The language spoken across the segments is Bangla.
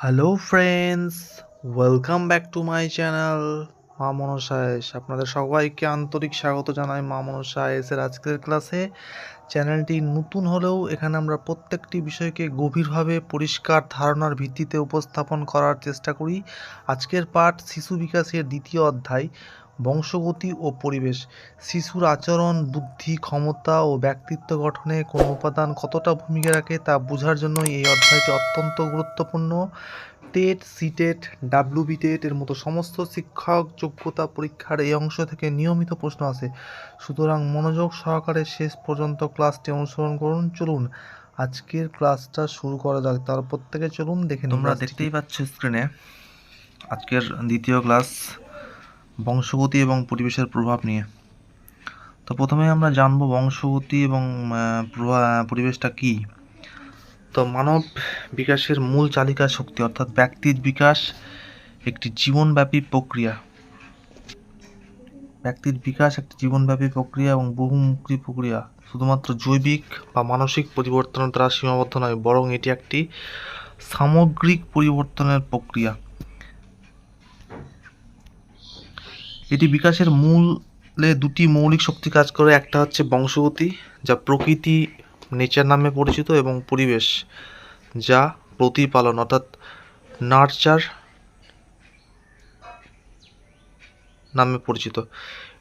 Hello friends, welcome back to my channel মা মনসা এস। আপনাদের সবাইকে আন্তরিক স্বাগত জানাই মা মনসা এসের আজকের ক্লাসে। চ্যানেলটি নতুন হলেও এখানে আমরা প্রত্যেকটি বিষয়কে গভীরভাবে পরিষ্কার ধারণার ভিত্তিতে উপস্থাপন করার চেষ্টা করি। আজকের পাঠ শিশু বিকাশের দ্বিতীয় অধ্যায়, বংশগতি ও পরিবেশ। শিশুর আচরণ, বুদ্ধি, ক্ষমতা ও ব্যক্তিত্ব গঠনে কোনো উপাদান কতটা ভূমিকা রাখে তা বোঝার জন্য এই অধ্যায়টি অত্যন্ত গুরুত্বপূর্ণ। টেট, সিটেট, ডাব্লিউবি টেট এর মতো সমস্ত শিক্ষক যোগ্যতা পরীক্ষার এই অংশ থেকে নিয়মিত প্রশ্ন আসে। সুতরাং মনোযোগ সহকারে শেষ পর্যন্ত ক্লাসটি অনুসরণ করুন। চলুন আজকের ক্লাসটা শুরু করা যাক। তার প্রত্যেকে চলুন দেখে নিই। তোমরা দেখতেই পাচ্ছ স্ক্রিনে আজকের দ্বিতীয় ক্লাস বংশগতি এবং পরিবেশের প্রভাব নিয়ে। তো প্রথমে আমরা জানবো বংশগতি এবং পরিবেশটা কি। তো মানব বিকাশের মূল চালিকা শক্তি অর্থাৎ ব্যক্তির বিকাশ একটি জীবনব্যাপী প্রক্রিয়া। ব্যক্তির বিকাশ একটি জীবনব্যাপী প্রক্রিয়া এবং বহুমুখী প্রক্রিয়া। শুধুমাত্র জৈবিক বা মানসিক পরিবর্তনের দ্বারা সীমাবদ্ধ নয়, বরং এটি একটি সামগ্রিক পরিবর্তনের প্রক্রিয়া। এটি বিকাশের মূলে দুটি মৌলিক শক্তি কাজ করে। একটা হচ্ছে বংশগতি, যা প্রকৃতি নেচার নামে পরিচিত, এবং পরিবেশ, যা প্রতিপালন অর্থাৎ নার্চার নামে পরিচিত।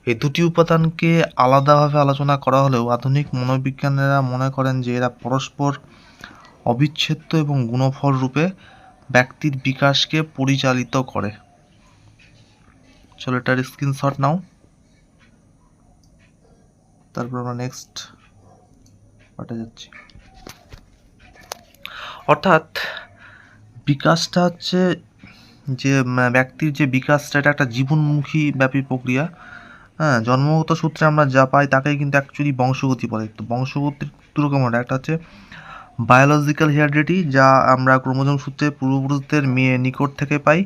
এই দুটি উপাদানকে আলাদাভাবে আলোচনা করা হলেও আধুনিক মনোবিজ্ঞানীরা মনে করেন যে এরা পরস্পর অবিচ্ছেদ্য এবং গুণফল রূপে ব্যক্তির বিকাশকে পরিচালিত করে। চলো এটার স্ক্রিনশট নাও, তারপর আমরা নেক্সট পার্টে যাচ্ছি। অর্থাৎ বিকাশটা হচ্ছে যে ব্যক্তির যে বিকাশটা, এটা একটা জীবনমুখী ব্যাপী প্রক্রিয়া। হ্যাঁ, জন্মগত সূত্রে আমরা যা পাই তাকেই কিন্তু অ্যাকচুয়ালি বংশগতি বলে। তো বংশগতির দুরকম হয়, একটা হচ্ছে বায়োলজিক্যাল হেরিডিটি, যা আমরা ক্রোমোজোম সূত্রে পূর্বপুরুষদের নিকট থেকে পাই।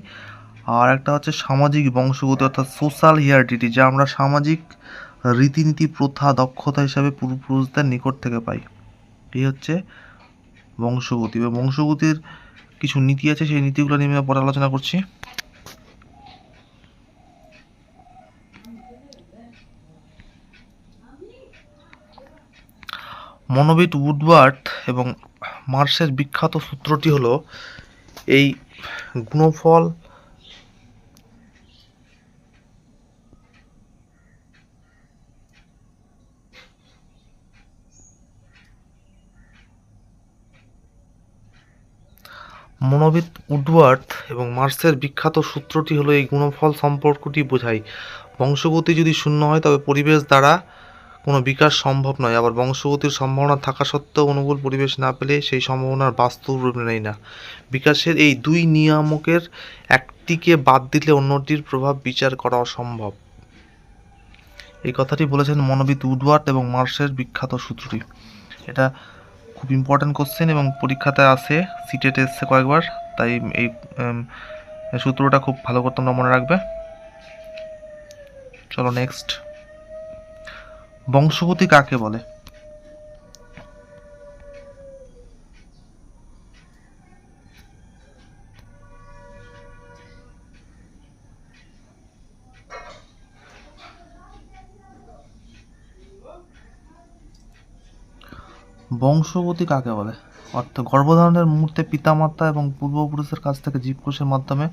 আর একটা হচ্ছে সামাজিক বংশগতি অর্থাৎ সোশ্যাল হেরিডিটি, যা আমরা সামাজিক রীতিনীতি, প্রথা, দক্ষতা হিসাবে পূর্বপুরুষদের নিকট থেকে পাই। এই হচ্ছে বংশগতি। বা বংশগতির কিছু নীতি আছে, সেই নীতিগুলো নিয়ে আমরা পরে আলোচনা করছি। মনোবিদ উডওয়ার্ড এবং মার্শের বিখ্যাত সূত্রটি হলো এই গুণফল মনোবিদ উডওয়ার্ড এবং মার্শের বিখ্যাত সূত্রটি হলো এই গুণফল সম্পর্কটি বোঝায়। বংশগতি যদি শূন্য হয় তবে পরিবেশ দ্বারা কোনো বিকাশ সম্ভব নয়। আবার বংশগতির সম্ভাবনা থাকা সত্ত্বেও অনুকূল পরিবেশ না পেলে সেই সম্ভাবনার বাস্তব রূপ নেয় না। বিকাশের এই দুই নিয়ামকের একটিকে বাদ দিলে অন্যটির প্রভাব বিচার করা অসম্ভব। এই কথাটি বলেছেন মনোবিদ উডওয়ার্ড এবং মার্শের বিখ্যাত সূত্রটি। এটা খুব ইম্পর্ট্যান্ট কোশ্চেন এবং পরীক্ষাতে আসে, সিটেটে এসছে কয়েকবার, তাই এই সূত্রটা খুব ভালো করে তোমরা মনে রাখবে। চলো নেক্সট, বংশগতি কাকে বলে? বংশগতি কাকে বলে অর্থাৎ গর্ভধারণের মুহূর্তে পিতামাতা এবং পূর্বপুরুষের কাছ থেকে জীবকোষের মাধ্যমে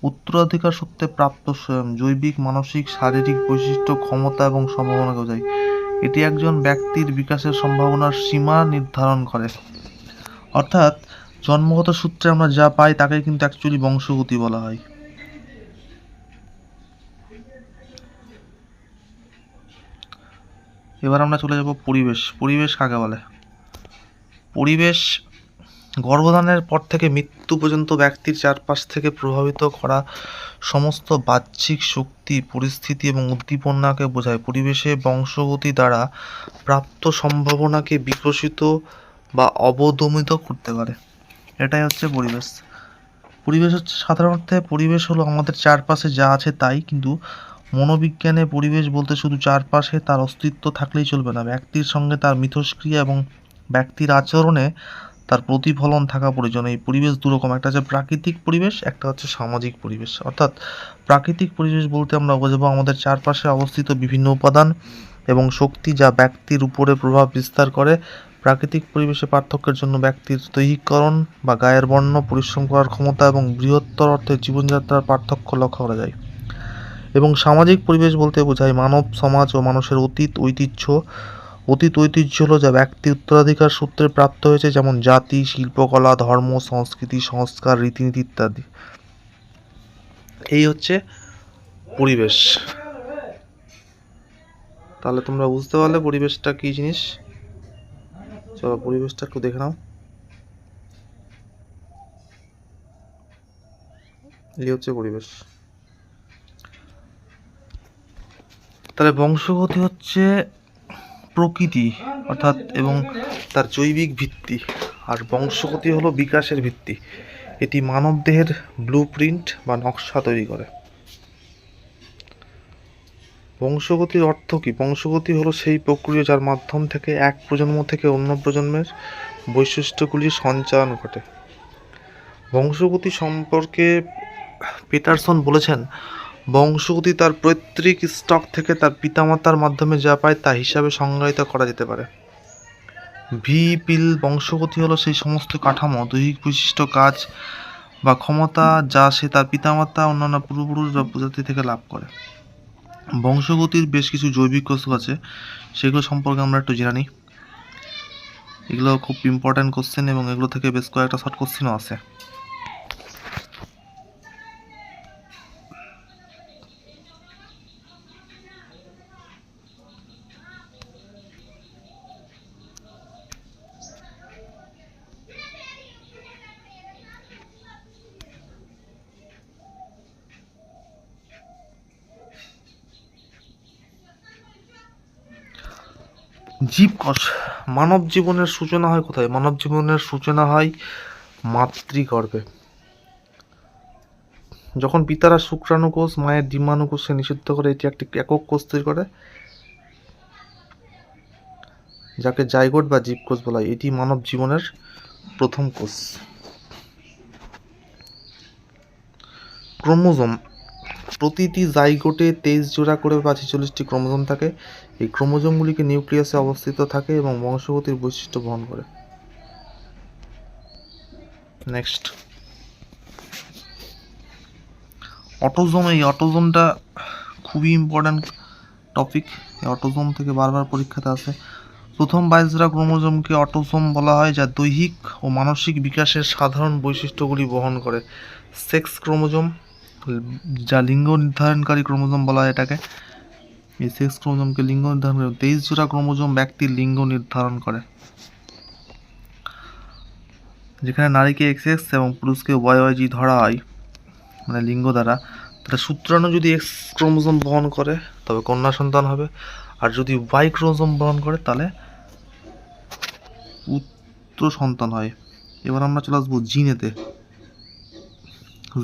উত্তরাধিকার সূত্রে প্রাপ্ত জৈবিক, মানসিক, শারীরিক বৈশিষ্ট্য, ক্ষমতা এবং সম্ভাবনাকে বোঝায়। এটি একজন ব্যক্তির বিকাশের সম্ভাবনার সীমা নির্ধারণ করে। অর্থাৎ জন্মগত সূত্রে আমরা যা পাই তাকে কিন্তু অ্যাকচুয়ালি বংশগতি বলা হয়। এবার আমরা চলে যাব পরিবেশ। পরিবেশ কাকে বলে? পরিবেশ গর্ভধারণের পর থেকে মৃত্যু পর্যন্ত ব্যক্তির চারপাশ থেকে প্রভাবিত করা সমস্ত বাহ্যিক শক্তি, পরিস্থিতি এবং উদ্দীপনাকে বোঝায়। পরিবেশে বংশগতি দ্বারা প্রাপ্ত সম্ভাবনাকে বিকশিত বা অবদমিত করতে পারে। এটাই হচ্ছে পরিবেশ। পরিবেশ হচ্ছে সাধারণত, পরিবেশ হলো আমাদের চারপাশে যা আছে তাই, কিন্তু মনোবিজ্ঞানে পরিবেশ বলতে শুধু চারপাশে তার অস্তিত্ব থাকলেই চলবে না। ব্যক্তির সঙ্গে তার মিথস্ক্রিয়া এবং ব্যক্তির আচরণে তার প্রতিফলন থাকা প্রয়োজন। এই পরিবেশ দুরকম, একটা হচ্ছে প্রাকৃতিক পরিবেশ, একটা হচ্ছে সামাজিক পরিবেশ। অর্থাৎ প্রাকৃতিক পরিবেশ বলতে আমরা বোঝাবো আমাদের চারপাশে অবস্থিত বিভিন্ন উপাদান এবং শক্তি যা ব্যক্তির উপরে প্রভাব বিস্তার করে। প্রাকৃতিক পরিবেশে পার্থক্যের জন্য ব্যক্তির দৈহিকরণ বা গায়ের বর্ণ, পরিশ্রম করার ক্ষমতা এবং বৃহত্তর অর্থে জীবনযাত্রার পার্থক্য লক্ষ্য করা যায়। এবং সামাজিক পরিবেশ বলতে বোঝায় মানব সমাজ ও মানুষের অতীত ঐতিহ্য হলো যা ব্যক্তি উত্তরাধিকার সূত্রে প্রাপ্ত হয়েছে, যেমন জাতি, শিল্পকলা, ধর্ম, সংস্কৃতি, সংস্কার, রীতিনীতি ইত্যাদি। এই হচ্ছে পরিবেশ। তাহলে তোমরা বুঝতে পারলে পরিবেশটা কি জিনিস। চলো পরিবেশটা একটু দেখে নাও। এই হচ্ছে পরিবেশ। তাহলে বংশগতি হচ্ছে প্রকৃতি অর্থাৎ এবং তার জৈবিক ভিত্তি, আর বংশগতি হলো বিকাশের ভিত্তি। এটি মানবদেহের ব্লুপ্রিন্ট বা নকশা তৈরি করে। বংশগতির অর্থ কি? বংশগতি হলো সেই প্রক্রিয়া যার মাধ্যম থেকে এক প্রজন্ম থেকে অন্য প্রজন্মের বৈশিষ্ট্যগুলির সঞ্চালন ঘটে। বংশগতি সম্পর্কে পিটারসন বলেছেন, বংশগতি তার পৈতৃক স্টক থেকে তার পিতামাতার মাধ্যমে যা পায় তা হিসাবে সংজ্ঞায়িত করা যেতে পারে। বংশগতি হলো সেই সমস্ত কাঠামো, দৈহিক বৈশিষ্ট্য, কাজ বা ক্ষমতা যা সে তার পিতামাতা, অন্যান্য পূর্বপুরুষ বা প্রজাতি থেকে লাভ করে। বংশগতির বেশ কিছু জৈবিক কৌশল আছে, সেগুলো সম্পর্কে আমরা একটু জেনে নিই। এগুলো খুব ইম্পর্ট্যান্ট কোশ্চেন এবং এগুলো থেকে বেশ কয়েকটা শর্ট কোশ্চেনও আছে। জীবকোষ। মানব জীবনের সূচনা হয় কোথায়? মানব জীবনের সূচনা হয় মাতৃগর্ভে। যখন পিতারা শুক্রাণুকোষ মায়ের ডিম্বাণুকোষে নিষিদ্ধ করে এটি একটি একক কোষ তৈরি করে, যাকে জাইগোট বা জীবকোষ বলা হয়। এটি মানব জীবনের প্রথম কোষ। ক্রোমোজোম। প্রতিটি জাইগোটে 23 জোড়া করে বা 46টি ক্রোমোজোম থাকে। এই ক্রোমোজোমগুলিকে নিউক্লিয়াসে অবস্থিত থাকে এবং বংশগতির বৈশিষ্ট্য বহন করে। Next, autosome. এই অটোজোমটা খুবই ইম্পর্ট্যান্ট টপিক। এই অটোজোম থেকে বারবার পরীক্ষাতে আসে। প্রথম 22 জোড়া ক্রোমোজোমকে অটোজোম বলা হয়, যা দৈহিক ও মানসিক বিকাশের সাধারণ বৈশিষ্ট্যগুলি বহন করে। সেক্স ক্রোমোজোম, যা লিঙ্গ নির্ধারণকারী ক্রোমোজোম বলা হয় এটাকে। এই সেক্স ক্রোমোজোমকে লিঙ্গ নির্ধারণ করে। 23 জোড়া ক্রোমোজোম ব্যক্তির লিঙ্গ নির্ধারণ করে, যেখানে নারীকে XX এবং পুরুষকে YYG ধরা হয়, মানে লিঙ্গ দ্বারা। তাহলে শুক্রাণু যদি X ক্রোমোজোম বহন করে তবে কন্যা সন্তান হবে, আর যদি Y ক্রোমোজোম বহন করে তাহলে পুত্র সন্তান হয়। এবার আমরা চলে আসবো জিনেতে।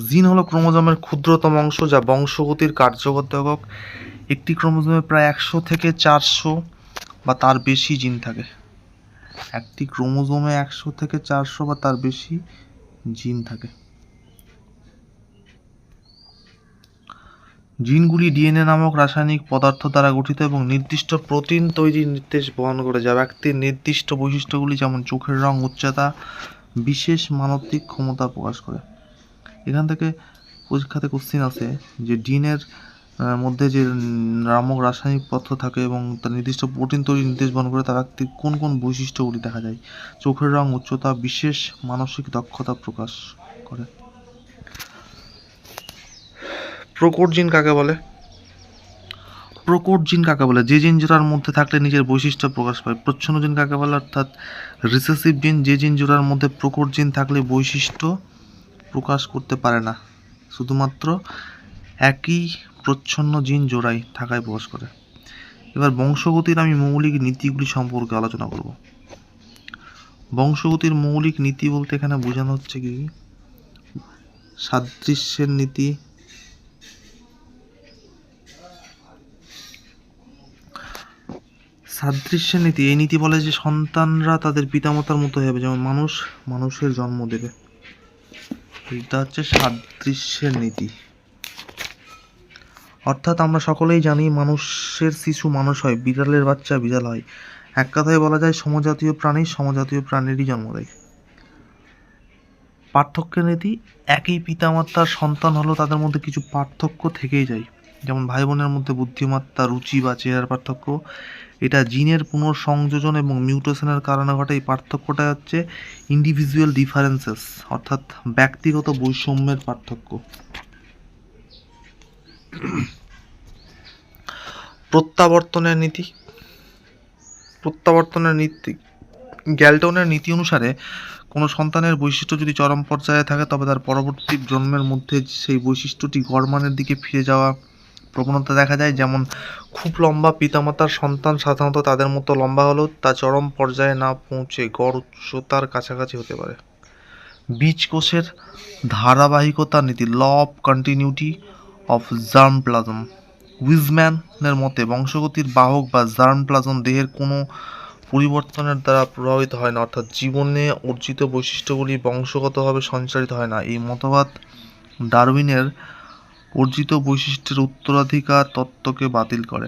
জিন হলো ক্রোমোজোমের ক্ষুদ্রতম অংশ যা বংশগতির কার্যগত একক। একটি ক্রোমোজোমে প্রায় 100 থেকে 400 বা তার বেশি জিন থাকে। একটি ক্রোমোজোমে 100 থেকে 400 বা তার বেশি জিন থাকে। জিনগুলি ডিএনএ নামক রাসায়নিক পদার্থ দ্বারা গঠিত এবং নির্দিষ্ট প্রোটিন তৈরির নির্দেশ বহন করে, যা ব্যক্তির নির্দিষ্ট বৈশিষ্ট্যগুলি যেমন চোখের রং, উচ্চতা, বিশেষ মানবিক ক্ষমতা প্রকাশ করে। এখান থেকে পরীক্ষাতে কোশ্চিন আছে যে ডিএনএর মধ্যে যে নামক রাসায়নিক পদার্থ থাকে এবং তার নির্দিষ্ট প্রোটিন তৈরির নির্দেশ বহন করে, তার ব্যক্তির কোন কোন বৈশিষ্ট্যগুলি দেখা যায়? চোখের রং, উচ্চতা, বিশেষ মানসিক দক্ষতা প্রকাশ করে। প্রকট জিন কাকে বলে? প্রকট জিন কাকে বলে? যে জিন জোড়ার মধ্যে থাকলে নিজের বৈশিষ্ট্য প্রকাশ পায়। প্রচ্ছন্ন জিন কাকে বলে? অর্থাৎ রিসেসিভ জিন, যে জিন জোড়ার মধ্যে প্রকট জিন থাকলে বৈশিষ্ট্য প্রকাশ করতে পারে না, শুধুমাত্র একই প্রচ্ছন্ন জিন জোড়াই থাকায় প্রকাশ করে। এবার বংশগতির আমি মৌলিক নীতিগুলি সম্পর্কে আলোচনা করব। বংশগতির মৌলিক নীতি বলতে এখানে বোঝানো হচ্ছে কি, সাদৃশ্যের নীতি, সাদৃশ্যের নীতি, এই নীতি বলে যে সন্তানরা তাদের পিতামাতার মতো হবে, যেমন মানুষ মানুষের জন্ম দেবে। এটা হচ্ছে সাদৃশ্যের নীতি। অর্থাৎ আমরা সকলেই জানি মানুষের শিশু মানুষ হয়, বিড়ালের বাচ্চা বিড়াল হয়। এক কথায় বলা যায় সমজাতীয় প্রাণী সমজাতীয় প্রাণীরই জন্ম দেয়। পার্থক্যের নীতি, একই পিতামাতার সন্তান হলেও তাদের মধ্যে কিছু পার্থক্য থেকেই যায়। যেমন ভাই বোনের মধ্যে বুদ্ধিমত্তা, রুচি বা চেহারার পার্থক্য, এটা জিনের পুনঃসংযোজন এবং মিউটেশনের কারণে ঘটে। এই পার্থক্যটা হচ্ছে ইন্ডিভিজুয়াল ডিফারেন্সেস, অর্থাৎ ব্যক্তিগত বৈষম্যের পার্থক্য। প্রত্যাবর্তনের নীতি, গ্যালটনের নীতি অনুসারে কোনো সন্তানের বৈশিষ্ট্য যদি চরম পর্যায়ে থাকে তবে তার পরবর্তী জন্মের মধ্যে সেই বৈশিষ্ট্যটি গড়মানের দিকে ফিরে যাওয়া প্রবণতা দেখা যায়। যেমন খুব লম্বা পিতামাতার সন্তান সাধারণত তাদের মতো লম্বা হলেও তা চরম পর্যায়ে না পৌঁছে গড় উচ্চতার কাছাকাছি হতে পারে। বীজকোষের ধারাবাহিকতার নীতি, law of continuity of germ plasm. উইজম্যানের মতে বংশগতির বাহক বা জার্ম প্লাজম দেহের কোনো পরিবর্তনের দ্বারা প্রভাবিত হয় না, অর্থাৎ জীবনে অর্জিত বৈশিষ্ট্যগুলি বংশগতভাবে সঞ্চারিত হয় না। এই মতবাদ ডারউইনের অর্জিত বৈশিষ্ট্যের উত্তরাধিকার তত্ত্বকে বাতিল করে।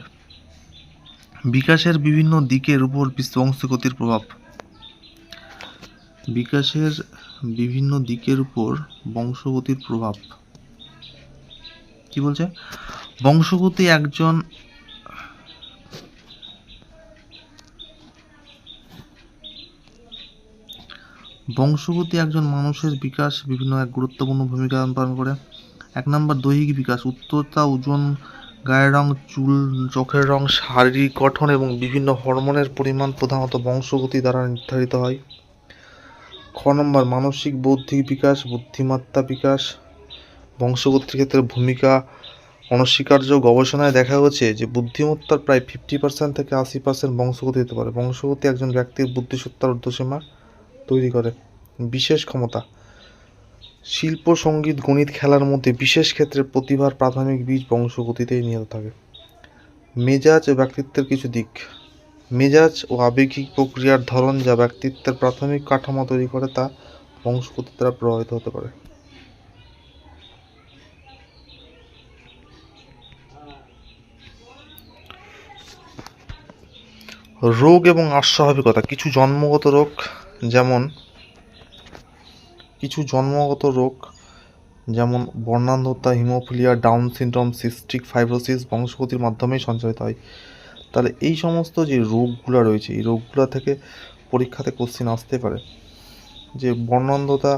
বিকাশের বিভিন্ন দিকের উপর বংশগতির প্রভাব, বিকাশের বিভিন্ন দিকের উপর বংশগতির প্রভাব কি বলছে? বংশগতি একজন মানুষের বিকাশ বিভিন্ন এক গুরুত্বপূর্ণ ভূমিকা পালন করে। 1 নম্বর দৈহিক বিকাশ, উচ্চতা, ওজন, গায়ের রং, চুল, চোখের রং, শারীরিক গঠন এবং বিভিন্ন হরমোনের পরিমাণ প্রধানত বংশগতি দ্বারা নির্ধারিত হয়। খ নম্বর মানসিক বৌদ্ধিক বিকাশ, বুদ্ধিমত্তা বিকাশ, বংশগতির ক্ষেত্রে ভূমিকা অনস্বীকার্য। গবেষণায় দেখা গেছে যে বুদ্ধিমত্তার প্রায় 50% থেকে 80% বংশগতি হতে পারে। বংশগতি একজন ব্যক্তির বুদ্ধিসত্তার ঊর্ধ্বসীমা তৈরি করে। বিশেষ ক্ষমতা, শিল্প, সঙ্গীত, গণিত, খেলার মধ্যে বিশেষ ক্ষেত্রে প্রতিভার প্রাথমিক বীজ বংশগতিতেই নিহিত থাকে। মেজাজ ও ব্যক্তিত্বের কিছু দিক, মেজাজ ও আবেগিক প্রক্রিয়ার ধরন যা ব্যক্তিত্বের প্রাথমিক কাঠামো তৈরি করে তা বংশগতি দ্বারা প্রভাবিত হতে পারে। রোগ এবং অস্বাভাবিকতা, কিছু জন্মগত রোগ যেমন বর্ণান্ধতা, haemophilia, down syndrome, cystic fibrosis বংশগতির মাধ্যমেই সঞ্চারিত হয়। তাহলে এই সমস্ত যে রোগগুলো রয়েছে এই রোগগুলো থেকে পরীক্ষাতে কোশ্চেন আসতে পারে যে বর্ণান্ধতা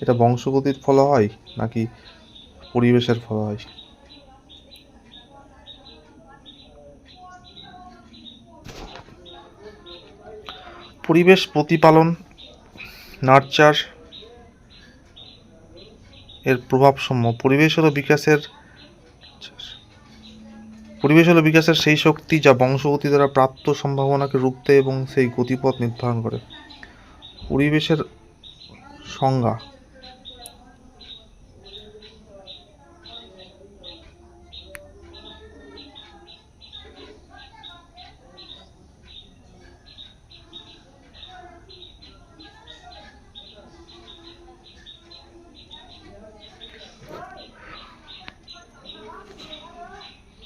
এটা বংশগতির ফলে হয় নাকি পরিবেশের ফলে হয়। পরিবেশ প্রতিপালন, নার্চার এর প্রভাবসমূহ। পরিবেশ হলো বিকাশের সেই শক্তি যা বংশগতি দ্বারা প্রাপ্ত সম্ভাবনাকে রূপ দেয় এবং সেই গতিপথ নির্ধারণ করে। পরিবেশের সংজ্ঞা,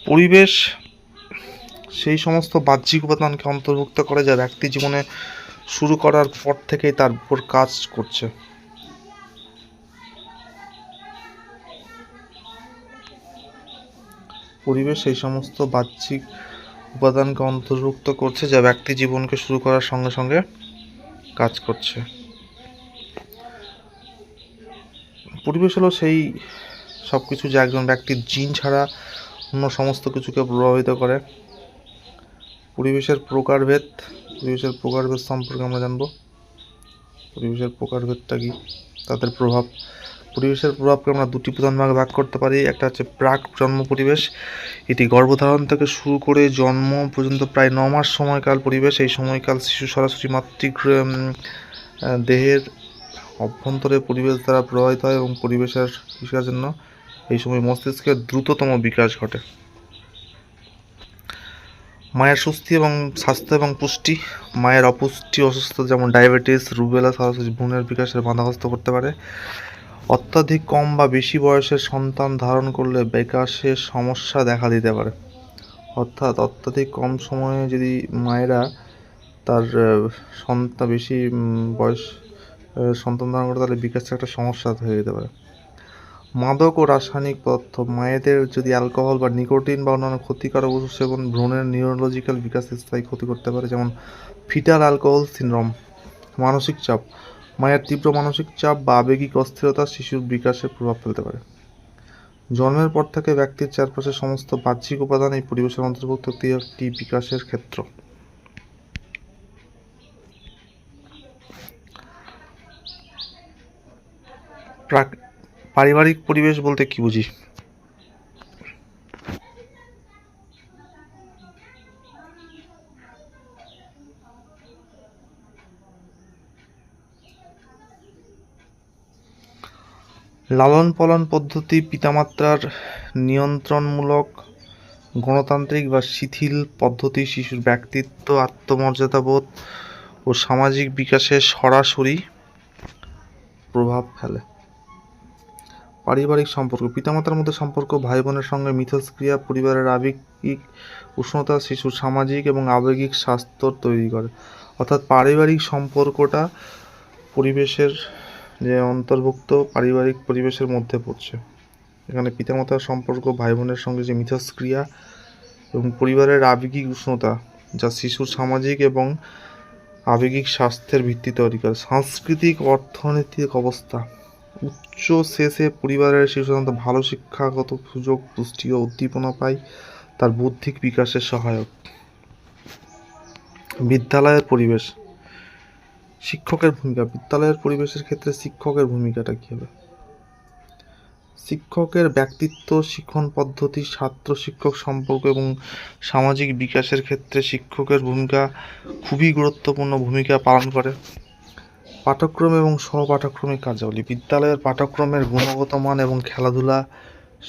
পরিবেশ সেই সমস্ত বাহ্যিক উপাদানকে অন্তর্ভুক্ত করে যা ব্যক্তি জীবনে শুরু করার পর থেকেই তার উপর কাজ করছে। পরিবেশ সেই সমস্ত বাহ্যিক উপাদানকে অন্তর্ভুক্ত করছে যা ব্যক্তি জীবনকে শুরু করার সঙ্গে সঙ্গে কাজ করছে। পরিবেশ হলো সেই সব কিছু যা একজন ব্যক্তির জিন ছাড়া অন্য সমস্ত কিছুকে প্রভাবিত করে। পরিবেশের প্রকারভেদ সম্পর্কে আমরা জানব। পরিবেশের প্রকারভেদটা কি, তাদের প্রভাব। পরিবেশের প্রভাবকে আমরা দুটি প্রধান ভাগে ভাগ করতে পারি। একটা হচ্ছে প্রাক জন্ম পরিবেশ, এটি গর্ভধারণ থেকে শুরু করে জন্ম পর্যন্ত প্রায় 9 মাস সময়কাল পরিবেশ। এই সময়কাল শিশু সরাসরি মাতৃক দেহের অভ্যন্তরে পরিবেশ দ্বারা প্রভাবিত হয় এবং পরিবেশের বিকাশের জন্য এই সময় মস্তিষ্কের দ্রুততম বিকাশ ঘটে। মায়ের সুস্থি এবং স্বাস্থ্য এবং পুষ্টি। মায়ের অপুষ্টি অসুস্থতা যেমন ডায়াবেটিস, রুবেলা, সারাসিস ভ্রূণের বিকাশের বাধাগ্রস্ত করতে পারে। অত্যাধিক কম বা বেশি বয়সের সন্তান ধারণ করলে বিকাশের সমস্যা দেখা দিতে পারে। অর্থাৎ অত্যাধিক কম সময়ে যদি মায়েরা তার সন্তান বেশি বয়স সন্তান ধারণ করে, তাহলে বিকাশের একটা সমস্যা হয়ে যেতে পারে। মাদক ও রাসায়নিক পদার্থ। মায়েদের যদি অ্যালকোহল বা নিকোটিন বা অন্যান্য ক্ষতিকারক ওষুধ সেবন ভ্রূণের নিউরোলজিক্যাল বিকাশে স্থায়ী ক্ষতি করতে পারে, যেমন ফিটাল অ্যালকোহল সিনড্রোম। মানসিক চাপ। মায়ের তীব্র মানসিক চাপ বা আবেগিক অস্থিরতা শিশুর বিকাশে প্রভাব ফেলতে পারে। জন্মের পর থেকে ব্যক্তির চারপাশের সমস্ত বাহ্যিক উপাদান এই পরিবেশের অন্তর্ভুক্ত একটি বিকাশের ক্ষেত্র। পারিবারিক পরিবেশ বলতে কি বুঝি? লালন পালন পদ্ধতি পিতামাতার নিয়ন্ত্রণমূলক, গণতান্ত্রিক বা শিথিল পদ্ধতি শিশুর ব্যক্তিত্ব, আত্মমর্যাদাবোধ ও সামাজিক বিকাশে সরাসরি প্রভাব ফেলে। পারিবারিক সম্পর্ক। পিতামাতার মধ্যে সম্পর্ক, ভাই বোনের সঙ্গে মিথস্ক্রিয়া, পরিবারের আবেগিক উষ্ণতা শিশুর সামাজিক এবং আবেগিক স্বাস্থ্য তৈরি করে। অর্থাৎ পারিবারিক সম্পর্কটা পরিবেশের যে অন্তর্ভুক্ত পারিবারিক পরিবেশের মধ্যে পড়ছে। এখানে পিতামাতার সম্পর্ক, ভাই বোনের সঙ্গে যে মিথস্ক্রিয়া এবং পরিবারের আবেগিক উষ্ণতা যা শিশুর সামাজিক এবং আবেগিক স্বাস্থ্যের ভিত্তি তৈরি করে। সাংস্কৃতিক অর্থনৈতিক অবস্থা। উচ্চ শেষে পরিবারের শিশু সাধারণত ভালো শিক্ষাগত সুযোগ, পুষ্টি ও উদ্দীপনা পায়, তার বৌদ্ধিক বিকাশের সহায়ক। বিদ্যালয়ের পরিবেশ। শিক্ষকের ভূমিকা। বিদ্যালয়ের পরিবেশের ক্ষেত্রে শিক্ষকের ভূমিকাটা কী হবে? শিক্ষকের ব্যক্তিত্ব, শিক্ষণ পদ্ধতি, ছাত্র শিক্ষক সম্পর্ক এবং সামাজিক বিকাশের ক্ষেত্রে শিক্ষকের ভূমিকা খুবই গুরুত্বপূর্ণ ভূমিকা পালন করে। পাঠ্যক্রম এবং সহপাঠক্রমিক কার্যাবলী। বিদ্যালয়ের পাঠ্যক্রমের গুণগত মান এবং খেলাধুলা,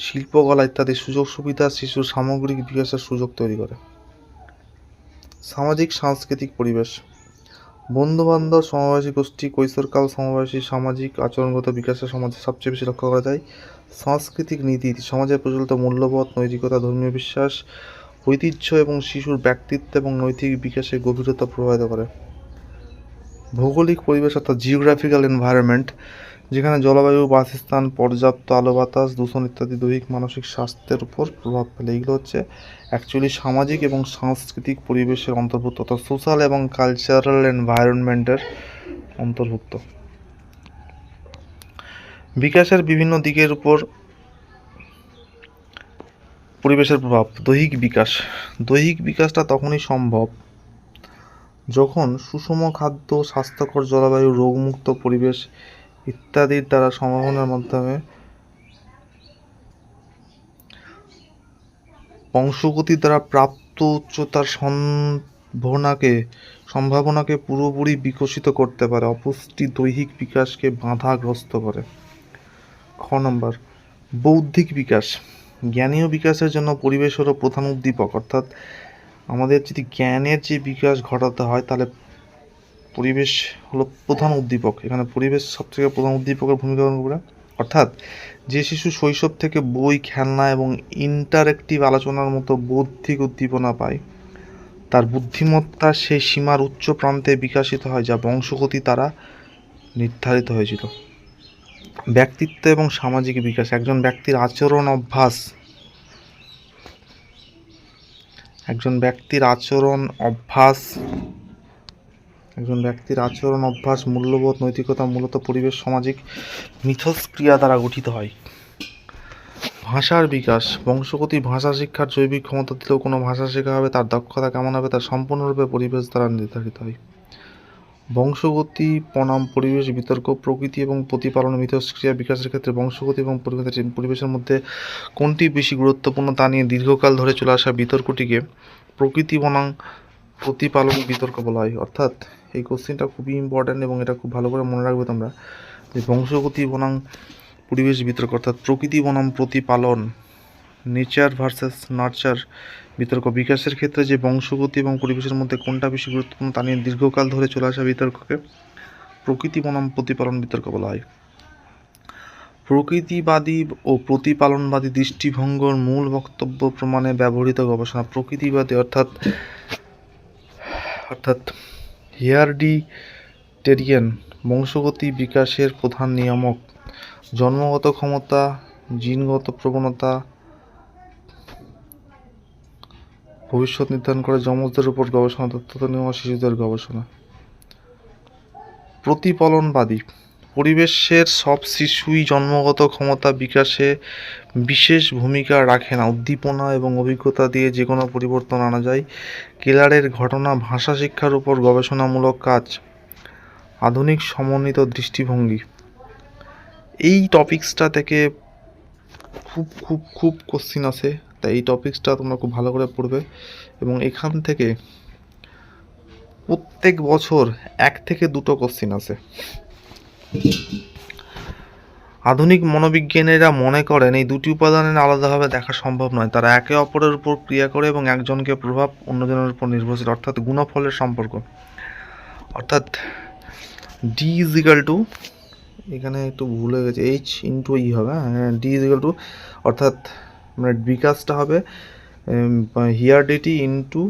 শিল্পকলা ইত্যাদি সুযোগ সুবিধা শিশুর সামগ্রিক বিকাশের সুযোগ তৈরি করে। সামাজিক সাংস্কৃতিক পরিবেশ। বন্ধুবান্ধব, সমবয়সী গোষ্ঠী, কৈশোরকাল, সমবয়সী সামাজিক আচরণগত বিকাশের সমাজে সবচেয়ে বেশি লক্ষ্য করা যায়। সাংস্কৃতিক নীতি। সমাজে প্রচলিত মূল্যবোধ, নৈতিকতা, ধর্মীয় বিশ্বাস, ঐতিহ্য এবং শিশুর ব্যক্তিত্ব এবং নৈতিক বিকাশে গভীরতা প্রভাবিত করে। ভৌগোলিক পরিবেশ অর্থাৎ জিওগ্রাফিক্যাল এনভায়রনমেন্ট, যেখানে জলবায়ু, বাসস্থান, পর্যাপ্ত আলো বাতাস, দূষণ ইত্যাদি দৈহিক মানসিক স্বাস্থ্যের উপর প্রভাব ফেলে। এগুলো হচ্ছে অ্যাকচুয়ালি সামাজিক এবং সাংস্কৃতিক পরিবেশের অন্তর্ভুক্ত, অর্থাৎ সোশ্যাল এবং কালচারাল এনভায়রনমেন্টের অন্তর্ভুক্ত। বিকাশের বিভিন্ন দিকের উপর পরিবেশের প্রভাব। দৈহিক বিকাশ। দৈহিক বিকাশটা তখনই সম্ভব যখন সুষম খাদ্য, স্বাস্থ্যকর জলবায়ু, রোগমুক্ত পরিবেশ ইত্যাদির দ্বারা সম্ভাবনার মাধ্যমে বংশগতির দ্বারা প্রাপ্ত উচ্চতার সম্ভাবনাকে পুরোপুরি বিকশিত করতে পারে। অপুষ্টি দৈহিক বিকাশকে বাধাগ্রস্ত করে। খ নম্বর, বৌদ্ধিক বিকাশ। জ্ঞানীয় বিকাশের জন্য পরিবেশ হলো প্রধান উদ্দীপক। অর্থাৎ আমাদের যদি জ্ঞানের যে বিকাশ ঘটাতে হয়, তাহলে পরিবেশ হলো প্রধান উদ্দীপক। এখানে পরিবেশ সবথেকে প্রধান উদ্দীপকের ভূমিকা পালন করে। অর্থাৎ যে শিশু শৈশব থেকে বই, খেলনা এবং ইন্টারেক্টিভ আলোচনার মতো বৌদ্ধিক উদ্দীপনা পায়, তার বুদ্ধিমত্তা সেই সীমার উচ্চ প্রান্তে বিকশিত হয় যা বংশগতি দ্বারা নির্ধারিত হয়েছিল। ব্যক্তিত্ব এবং সামাজিক বিকাশ। একজন ব্যক্তির আচরণ অভ্যাস, মূল্যবোধ, নৈতিকতা মূলত পরিবেশ, সামাজিক মিথস্ক্রিয়া দ্বারা গঠিত হয়। ভাষার বিকাশ। বংশগতি ভাষা শিক্ষার জৈবিক ক্ষমতা দিলেও কোনো ভাষা শেখা হবে, তার দক্ষতা কেমন হবে, তার সম্পূর্ণরূপে পরিবেশ দ্বারা নির্ধারিত হয়। বংশগতি বনাম পরিবেশ বিতর্ক। প্রকৃতি এবং প্রতিপালন মিথস্ক্রিয়া বিকাশের ক্ষেত্রে বংশগতি এবং পরিবেশের মধ্যে কোনটি বেশি গুরুত্বপূর্ণ তা নিয়ে দীর্ঘকাল ধরে চলে আসা বিতর্কটিকে প্রকৃতি বনাম প্রতিপালন বিতর্ক বলা হয়। অর্থাৎ এই কোশ্চেনটা খুবই ইম্পর্ট্যান্ট এবং এটা খুব ভালো করে মনে রাখবে তোমরা, যে বংশগতি বনাম পরিবেশ বিতর্ক অর্থাৎ প্রকৃতি বনাম প্রতিপালন নেচার ভার্সেস নার্চার বিতর্ক। বিকাশের ক্ষেত্রে যে বংশগতি এবং পরিবেশের মধ্যে কোনটা বেশি গুরুত্বপূর্ণ তা নিয়ে দীর্ঘকাল ধরে চলে আসা বিতর্ককে প্রকৃতি বনাম প্রতিপালন বিতর্ক বলা হয়। প্রকৃতিবাদী ও প্রতিপালনবাদী দৃষ্টিভঙ্গির মূল বক্তব্য প্রমাণে ব্যবহৃত গবেষণা। প্রকৃতিবাদী অর্থাৎ হেয়ারডিটেরিয়ান বংশগতি বিকাশের প্রধান নিয়ামক, জন্মগত ক্ষমতা, জিনগত প্রবণতা ভবিষ্যৎ নির্ধারণ করে। যমজদের উপর গবেষণা, দত্তক নেওয়া শিশুদের গবেষণা। প্রতিপালনবাদী পরিবেশের সব শিশুই জন্মগত ক্ষমতা বিকাশে বিশেষ ভূমিকা রাখে না। উদ্দীপনা এবং অভিজ্ঞতা দিয়ে যে কোনো পরিবর্তন আনা যায়। কেলারের ঘটনা ভাষা শিক্ষার উপর গবেষণামূলক কাজ। আধুনিক সমন্বিত দৃষ্টিভঙ্গি। এই টপিক্সটা থেকে খুব খুব খুব কোশ্চিন আছে, তাই এই টপিক্সটা তোমরা খুব ভালো করে পড়বে এবং এখান থেকে প্রত্যেক বছর 1 থেকে 2টো কোশ্চিন আছে। আধুনিক মনোবিজ্ঞানীরা মনে করেন এই দুটি উপাদানের আলাদাভাবে দেখা সম্ভব নয়, তারা একে অপরের উপর ক্রিয়া করে এবং একজনকে প্রভাব অন্যজনের উপর নির্ভরশীল, অর্থাৎ গুণফলের সম্পর্ক। অর্থাৎ ডি ইজ ইকাল টু, এখানে একটু ভুলে গেছে, এইচ ইন্টু ই হবে, ডি ইজ ইকাল টু, অর্থাৎ মানে বিকাশটা হবে হিয়ারডিটি ইন্টু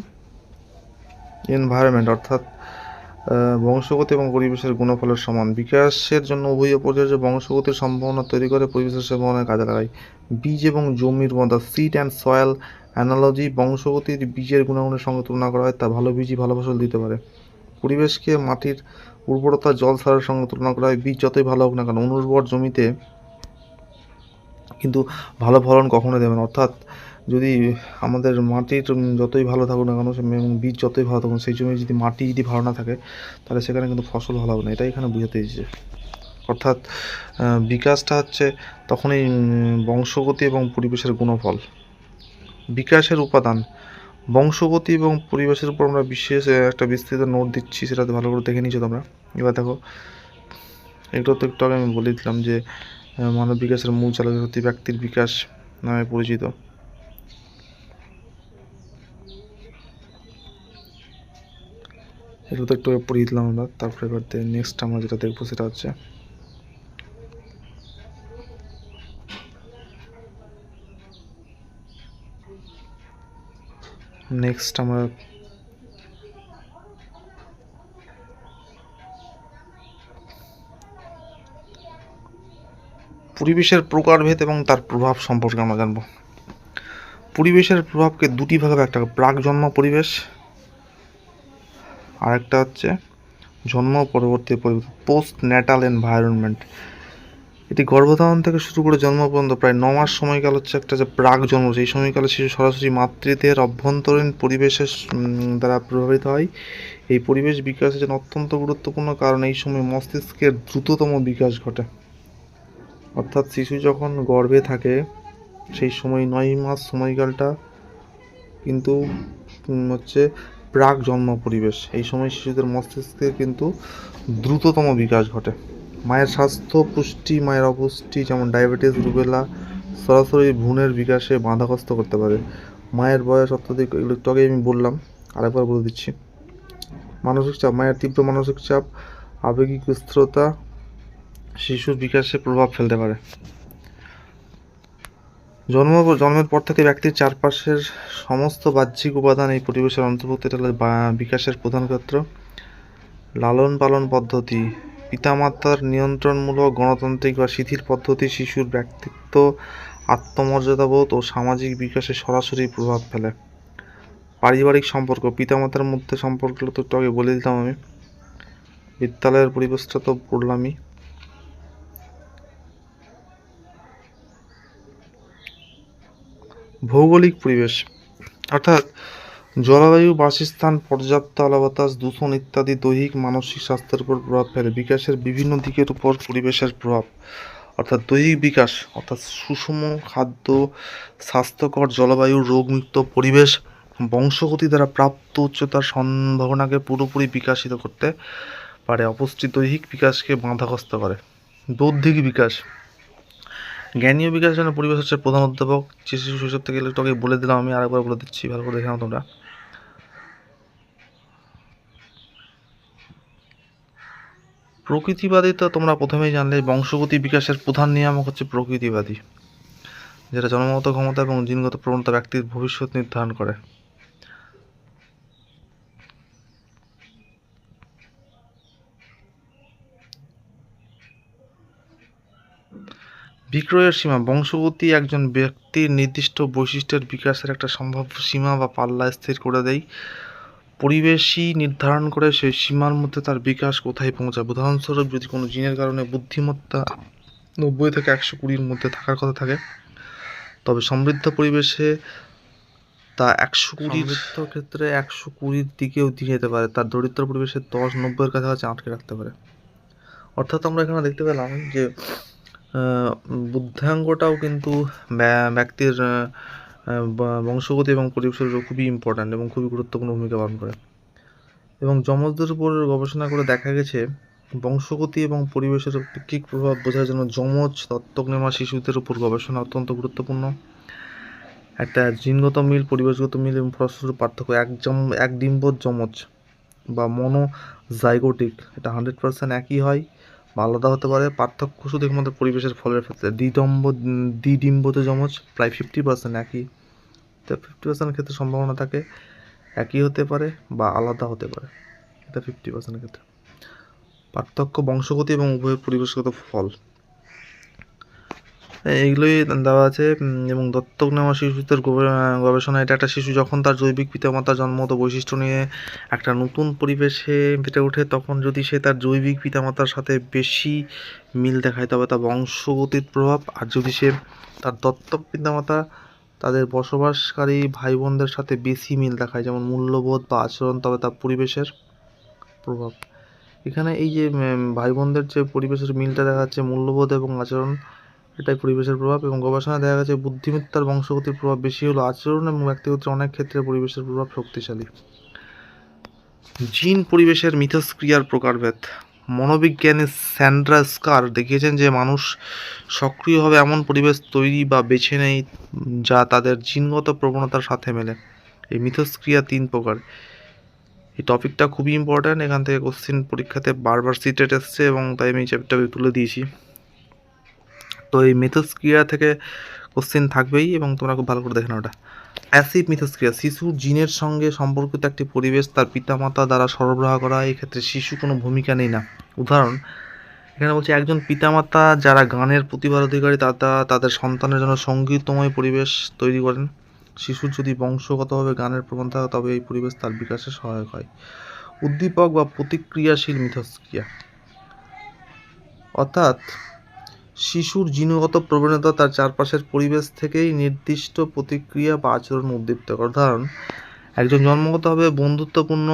এনভায়রনমেন্ট, অর্থাৎ বংশগতি এবং পরিবেশের গুণফলের সমান। বিকাশের জন্য উভয় প্রযোজ্য, বংশগতির সম্ভাবনা তৈরি করে পরিবেশের সম্ভাবনায় কাজে লাগায়। বীজ এবং জমির মধ্যে সিড অ্যান্ড সয়েল অ্যানালজি, বংশগতির বীজের গুণাগুণের সঙ্গে তুলনা করা হয়, তা ভালো বীজই ভালো ফসল দিতে পারে। পরিবেশকে মাটির উর্বরতা, জল সারের সঙ্গে তুলনা করা হয়। বীজ যতই ভালো হোক না কেন, অনুর্বর জমিতে কিন্তু ভালো ফলন কখনো দেবে না। অর্থাৎ যদি আমাদের মাটির যতই ভালো থাকুক না কেন এবং বীজ যতই ভালো থাকুক, সেই জমি যদি মাটি যদি ভালো না থাকে তাহলে সেখানে কিন্তু ফসল ভালো হবে না, এটাই এখানে বোঝাতে চেয়েছে। অর্থাৎ বিকাশটা হচ্ছে তখনই বংশগতি এবং পরিবেশের গুণফল। বিকাশের উপাদান, বংশগতি এবং পরিবেশের উপর আমরা বিশেষ একটা বিস্তৃত নোট দিচ্ছি, সেটাতে ভালো করে দেখে নিচ্ছি তোমরা। এবার দেখো, এগুলো তো একটু আগে আমি বলে দিলাম যে মানব বিকাশের মূল চালক শক্তি ব্যক্তির বিকাশ নামে পরিচিত। এগুলো তো একটু পড়িয়ে দিলাম আমরা। তারপরে এবার নেক্সট আমরা যেটা দেখবো সেটা হচ্ছে আমরা পরিবেশের প্রকারভেদ এবং তার প্রভাব সম্পর্কে আমরা জানবো। পরিবেশের প্রভাবকে দুটি ভাগে ভাগ করা, প্রাক জন্ম পরিবেশ আর একটা হচ্ছে জন্ম পরবর্তী পরিবেশ, পোস্ট ন্যাটাল এনভায়রনমেন্ট। এটি গর্ভধারণ থেকে শুরু করে জন্ম পর্যন্ত প্রায় 9 মাস সময়কাল হচ্ছে একটা যে প্রাক জন্ম। সেই সময়কালে শিশু সরাসরি মাতৃদেহের অভ্যন্তরীণ পরিবেশের দ্বারা প্রভাবিত হয়। এই পরিবেশ বিকাশের জন্য অত্যন্ত গুরুত্বপূর্ণ, কারণ এই সময় মস্তিষ্কের দ্রুততম বিকাশ ঘটে। অর্থাৎ শিশু যখন গর্ভে থাকে সেই সময় 9 মাস সময়কালটা কিন্তু হচ্ছে প্রাক জন্ম পরিবেশ। এই সময় শিশুদের মস্তিষ্কের কিন্তু দ্রুততম বিকাশ ঘটে। মায়ের স্বাস্থ্য, পুষ্টি, মায়ের অপুষ্টি যেমন ডায়াবেটিস, রুবেলা সরাসরি ভ্রূণের বিকাশে বাধাগ্রস্ত করতে পারে। মায়ের বয়স অত্যধিক, এগুলো একটু আগে আমি বললাম, আরেকবার বলে দিচ্ছি। মানসিক চাপ, মায়ের তীব্র মানসিক চাপ, আবেগিক স্থিরতা শিশুর বিকাশে প্রভাব ফেলতে পারে। জন্মের পর থেকে ব্যক্তির চারপাশের সমস্ত বাহ্যিক উপাদান এই পরিবেশের অন্তর্ভুক্ত, এটা হলো বিকাশের প্রধান ক্ষেত্র। লালন পালন পদ্ধতি, পিতামাতার নিয়ন্ত্রণমূলক, গণতান্ত্রিক বা শিথিল পদ্ধতি শিশুর ব্যক্তিত্ব, আত্মমর্যাদাবোধ ও সামাজিক বিকাশে সরাসরি প্রভাব ফেলে। পারিবারিক সম্পর্ক, পিতামাতার মধ্যে সম্পর্কগুলো তো একটু আগে বলে দিতাম আমি। বিদ্যালয়ের পরিবেশটা তো পড়লামই। ভৌগোলিক পরিবেশ, অর্থাৎ জলবায়ু, বাসস্থান, পর্যাপ্ত আলো বাতাস, দূষণ ইত্যাদি দৈহিক মানসিক স্বাস্থ্যের উপর প্রভাব ফেলে। বিকাশের বিভিন্ন দিকের উপর পরিবেশের প্রভাব, অর্থাৎ দৈহিক বিকাশ, অর্থাৎ সুষম খাদ্য, স্বাস্থ্যকর জলবায়ু, রোগমুক্ত পরিবেশ বংশগতি দ্বারা প্রাপ্ত উচ্চতার সম্ভাবনাকে পুরোপুরি বিকাশিত করতে পারে। অপুষ্টি দৈহিক বিকাশকে বাধাগ্রস্ত করে। বৌদ্ধিক বিকাশ, জ্ঞানীয় বিকাশের জন্য পরিবেশ হচ্ছে প্রধান অধ্যাপক। শিশু শৈশব থেকে তোকে বলে দিলাম, আমি আরেকবার বলে দিচ্ছি, ভালো করে দেখে নাও তোমরা। প্রকৃতিবাদী তো তোমরা প্রথমেই জানলে, বংশগতি বিকাশের প্রধান নিয়ামক হচ্ছে প্রকৃতিবাদী, যেটা জন্মগত ক্ষমতা এবং জিনগত প্রবণতা ব্যক্তির ভবিষ্যৎ নির্ধারণ করে। বিক্রয়ের সীমা, বংশগতি একজন ব্যক্তির নির্দিষ্ট বৈশিষ্ট্যের বিকাশের একটা সম্ভাব্য সীমা বা পাল্লা স্থির করে দেয়। পরিবেশই নির্ধারণ করে সেই সীমার মধ্যে তার বিকাশ কোথায় পৌঁছায়। উদাহরণস্বরূপ, যদি কোনো জিনের কারণে বুদ্ধিমত্তা 90 থেকে 120-র মধ্যে থাকার কথা থাকে, তবে সমৃদ্ধ পরিবেশে তা 120, সমৃদ্ধ ক্ষেত্রে 120-র দিকেও দিয়ে যেতে পারে। তার দরিদ্র পরিবেশে 10-90-এর কাছাকাছি আটকে রাখতে পারে। অর্থাৎ আমরা এখানে দেখতে পেলাম যে বুদ্ধাঙ্গটাও কিন্তু ব্যক্তির বংশগতি এবং পরিবেশের উপর খুবই ইম্পর্ট্যান্ট এবং খুবই গুরুত্বপূর্ণ ভূমিকা পালন করে। এবং যমজদের উপর গবেষণা করে দেখা গেছে, বংশগতি এবং পরিবেশের আপেক্ষিক প্রভাব বোঝার জন্য যমজ দত্তক নেওয়া শিশুদের উপর গবেষণা অত্যন্ত গুরুত্বপূর্ণ। একটা জিনগত মিল, পরিবেশগত মিল এবং ফলস্বরূপ পার্থক্য। এক ডিম্বজ যমজ বা মনোজাইগোটিক, এটা 100% একই হয় বা আলাদা হতে পারে। পার্থক্য শুধু একমাত্র পরিবেশের ফলের ক্ষেত্রে। দ্বিডিম্বজ যমজ প্রায় 50% একই, তো 50% ক্ষেত্রে সম্ভাবনা থাকে একই হতে পারে বা আলাদা হতে পারে, এটা 50% ক্ষেত্রে। পার্থক্য বংশগতি এবং উভয় পরিবেশগত ফল, এইগুলোই দেওয়া আছে। এবং দত্তক নেওয়া শিশুদের গবেষণা, এটা একটা শিশু যখন তার জৈবিক পিতামাতার জন্মগত বৈশিষ্ট্য নিয়ে একটা নতুন পরিবেশে বেড়ে ওঠে, তখন যদি সে তার জৈবিক পিতামাতার সাথে বেশি মিল দেখায় তবে তা বংশগতির প্রভাব। আর যদি সে তার দত্তক পিতামাতা তাদের বসবাসকারী ভাই বোনদের সাথে বেশি মিল দেখায়, যেমন মূল্যবোধ বা আচরণ, তবে তা পরিবেশের প্রভাব। এখানে এই যে ভাই বোনদের যে পরিবেশের মিলটা দেখা যাচ্ছে, মূল্যবোধ এবং আচরণ, এটাই পরিবেশের প্রভাব। এবং গবেষণায় দেখা গেছে বুদ্ধিমত্তার বংশগতির প্রভাব বেশি হলো, আচরণ এবং ব্যক্তিগত অনেক ক্ষেত্রে পরিবেশের প্রভাব শক্তিশালী। জিন পরিবেশের মিথস্ক্রিয়ার প্রকারভেদ। মনোবিজ্ঞানী স্যান্ড্রা স্কার দেখিয়েছেন যে মানুষ সক্রিয়ভাবে এমন পরিবেশ তৈরি বা বেছে নেয় যা তাদের জিনগত প্রবণতার সাথে মেলে। এই মিথস্ক্রিয়া 3 প্রকার। এই টপিকটা খুবই ইম্পর্ট্যান্ট, এখান থেকে কোশ্চেন পরীক্ষাতে বারবার সিটেট এসছে এবং তাই আমি এই চ্যাপ্টারটা তুলে দিয়েছি। তো এই মিথস্ক্রিয়া থেকে কোশ্চেন থাকবেই এবং তোমরা খুব ভালো করে দেখে নাও। ওটা প্যাসিভ মিথস্ক্রিয়া, শিশু জিনের সঙ্গে সম্পর্কিত একটি পরিবেশ তার পিতামাতা দ্বারা সরবরাহ করা হয়, এক্ষেত্রে শিশু কোনো ভূমিকা নেই না। উদাহরণ এখানে বলছে, একজন পিতামাতা যারা গানের প্রতিভার অধিকারী তাদের সন্তানের জন্য সঙ্গীতময় পরিবেশ তৈরি করেন। শিশুর যদি বংশগতভাবে গানের প্রবণতা থাকে তবে এই পরিবেশ তার বিকাশে সহায়ক হয়। উদ্দীপক বা প্রতিক্রিয়াশীল মিথস্ক্রিয়া, অর্থাৎ শিশুর জিনগত প্রবণতা তার চারপাশের পরিবেশ থেকেই নির্দিষ্ট প্রতিক্রিয়া বা আচরণ উদ্দীপ্ত করে। উদাহরণ, একজন জন্মগতভাবে বন্ধুত্বপূর্ণ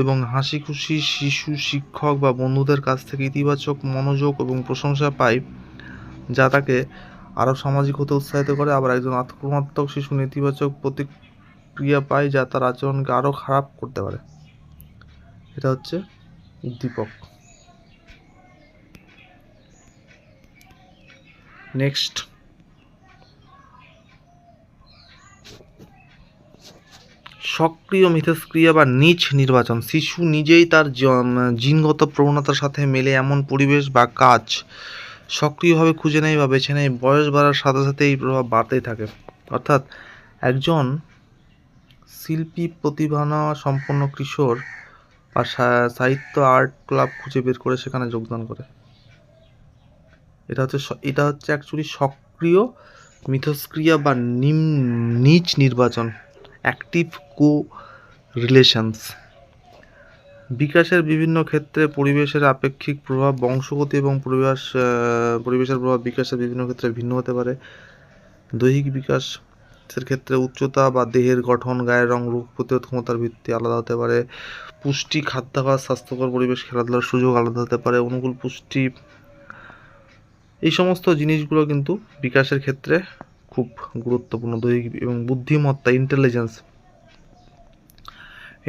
এবং হাসি খুশি শিশু শিক্ষক বা বন্ধুদের কাছ থেকে ইতিবাচক মনোযোগ এবং প্রশংসা পায়, যা তাকে আরও সামাজিক হতে উৎসাহিত করে। আবার একজন আক্রমণাত্মক শিশু নেতিবাচক প্রতিক্রিয়া পায়, যা তার আচরণকে আরও খারাপ করতে পারে। এটা হচ্ছে উদ্দীপক। নেক্সট, সক্রিয় মিথস্ক্রিয়া বা নিজ নির্বাচন। শিশু নিজেই তার জিনগত প্রবণতার সাথে মেলে এমন পরিবেশ বা কাজ সক্রিয়ভাবে খুঁজে নেয় বা বেছে নেয়। বয়স বাড়ার সাথে সাথে এই প্রভাব বাড়তেই থাকে। অর্থাৎ একজন শিল্পী প্রতিভানা সম্পন্ন কিশোর বা সাহিত্য আর্ট ক্লাব খুঁজে বের করে সেখানে যোগদান করে। এটা হচ্ছে অ্যাকচুয়ালি সক্রিয় মিথস্ক্রিয়া বা নিজ নির্বাচন, অ্যাক্টিভ কো রিলেশনস। বিকাশের বিভিন্ন ক্ষেত্রে পরিবেশের আপেক্ষিক প্রভাব। বংশগতি এবং পরিবেশের প্রভাব বিকাশের বিভিন্ন ক্ষেত্রে ভিন্ন হতে পারে। দৈহিক বিকাশের ক্ষেত্রে উচ্চতা বা দেহের গঠন, গায়ের রং, রোগ প্রতিরোধ ক্ষমতার ভিত্তি আলাদা হতে পারে। পুষ্টি, খাদ্যাভ্যাস, স্বাস্থ্যকর পরিবেশ, খেলাধুলার সুযোগ আলাদা হতে পারে। অনুকূল পুষ্টি, এই সমস্ত জিনিসগুলো কিন্তু বিকাশের ক্ষেত্রে খুব গুরুত্বপূর্ণ। দৈহিক এবং বুদ্ধিমত্তা,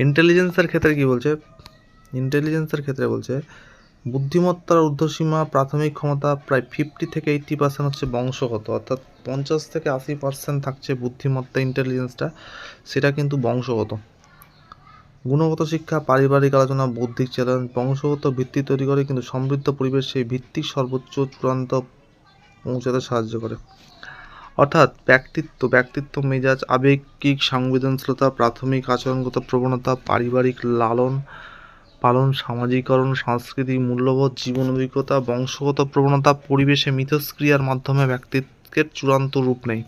ইন্টেলিজেন্সের ক্ষেত্রে কি বলছে? ইন্টেলিজেন্সের ক্ষেত্রে বলছে বুদ্ধিমত্তার ঊর্ধ্বসীমা প্রাথমিক ক্ষমতা প্রায় 50 থেকে 80% হচ্ছে বংশগত, অর্থাৎ 50 থেকে 80% থাকছে বুদ্ধিমত্তা, ইন্টেলিজেন্সটা, সেটা কিন্তু বংশগত। গুণগত শিক্ষা, পারিবারিক আলোচনা, বৌদ্ধিক চ্যালেঞ্জ, বংশগত ভিত্তি তৈরি করে, কিন্তু সমৃদ্ধ পরিবেশ সেই ভিত্তির সর্বোচ্চ চূড়ান্ত পৌঁছাতে সাহায্য করে। অর্থাৎ ব্যক্তিত্ব, মেজাজ, আবেগিক সংবেদনশীলতা, প্রাথমিক আচরণগত প্রবণতা, পারিবারিক লালন পালন, সামাজিকরণ, সাংস্কৃতিক মূল্যবোধ, জীবন অভিজ্ঞতা, বংশগত প্রবণতা, পরিবেশে মিথস্ক্রিয়ার মাধ্যমে ব্যক্তিত্বের চূড়ান্ত রূপ নেয়।